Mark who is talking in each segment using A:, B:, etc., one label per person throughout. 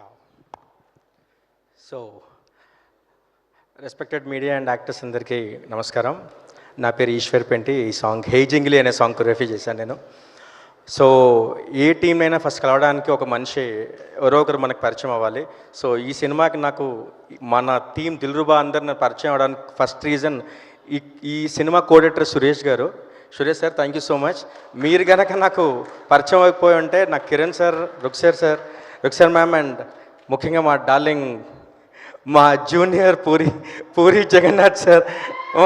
A: Yeah. So respected media and actors అందరికీ నమస్కారం. నా పేరు ఈశ్వర్ పెంటి. ఈ సాంగ్ హే జింగిలి అనే సాంగ్ కొరియోగ్రఫీ చేశాను నేను. సో ఏ టీం అయినా ఫస్ట్ కలవడానికి ఒక మనిషి ఎవరో ఒకరు మనకు పరిచయం అవ్వాలి. సో ఈ సినిమాకి నాకు మన టీం దిల్రుబా అందరు నాకు పరిచయం అవ్వడానికి ఫస్ట్ రీజన్ ఈ ఈ సినిమా కోడైరెక్టర్ సురేష్ గారు. Suresh sir, thank you so much. మీరు కనుక నాకు పరిచయం అయిపోయి ఉంటే నాకు Kiran sir, Ruksar ma'am and ముఖ్యంగా మా డార్లింగ్ మా జూనియర్ పూరి జగన్నాథ్ సార్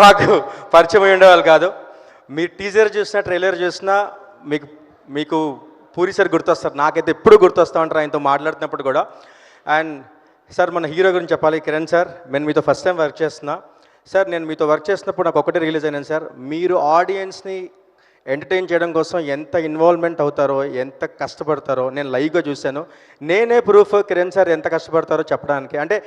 A: మాకు పరిచయం అయి ఉండేవాళ్ళు కాదు. మీరు టీజర్ చూసినా ట్రైలర్ చూసినా మీకు పూరి సార్ గుర్తొస్తారు. నాకైతే ఎప్పుడు గుర్తొస్తూ ఉంటారు ఆయనతో మాట్లాడుతున్నప్పుడు కూడా. అండ్ సార్, మన హీరో గురించి చెప్పాలి. కిరణ్ సార్, నేను మీతో ఫస్ట్ టైం వర్క్ చేస్తున్నా. సార్, నేను మీతో వర్క్ చేసినప్పుడు నాకు ఒకటే రిలీజ్ అయినాను సార్, మీరు ఆడియన్స్ని ఎంటర్టైన్ చేయడం కోసం ఎంత ఇన్వాల్వ్మెంట్ అవుతారో, ఎంత కష్టపడతారో నేను లైవ్గా చూశాను. నేనే ప్రూఫ్ కిరణ్ సార్ ఎంత కష్టపడతారో చెప్పడానికి. అంటే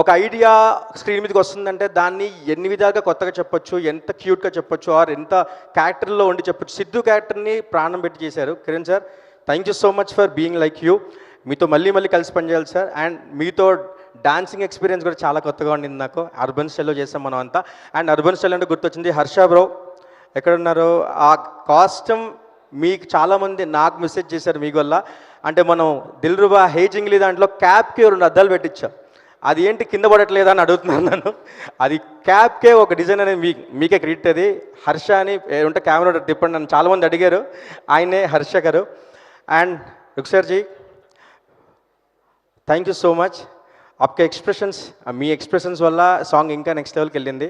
A: ఒక ఐడియా స్క్రీన్ మీదకి వస్తుందంటే దాన్ని ఎన్ని విధాలుగా కొత్తగా చెప్పొచ్చు, ఎంత క్యూట్గా చెప్పొచ్చు, ఆర్ ఎంత క్యారెక్టర్లో ఉండి చెప్పొచ్చు. సిద్ధు క్యారెక్టర్ని ప్రాణం పెట్టి చేశారు Kiran sir. Thank you so much for being like you. మీతో మళ్ళీ కలిసి పనిచేయాలి సార్. అండ్ మీతో డాన్సింగ్ ఎక్స్పీరియన్స్ కూడా చాలా కొత్తగా ఉండింది నాకు. అర్బన్ స్టైల్లో చేసాం మనం అంతా. అండ్ అర్బన్ స్టైల్ అంటే గుర్తొచ్చింది హర్ష బ్రో ఎక్కడున్నారు. ఆ కాస్ట్యూమ్ మీకు చాలామంది నాకు మెసేజ్ చేశారు మీ వల్ల. అంటే మనం దిల్రుబా హే జింగిలి దాంట్లో క్యాప్కి 2 అద్దాలు పెట్టించాం. అది ఏంటి కింద పడట్లేదా అని అడుగుతున్నాను నన్ను. అది క్యాప్కే ఒక డిజైన్ అనేది మీకే క్రియేట్. అది హర్ష అని ఉంటే కెమెరా తిప్పండి నన్ను చాలామంది అడిగారు. ఆయనే హర్ష గారు. And రుక్సర్జీ, thank you so much. आपके एक्सप्रेशंस, మీ ఎక్స్ప్రెషన్స్ వల్ల సాంగ్ ఇంకా నెక్స్ట్ లెవెల్కి వెళ్ళింది.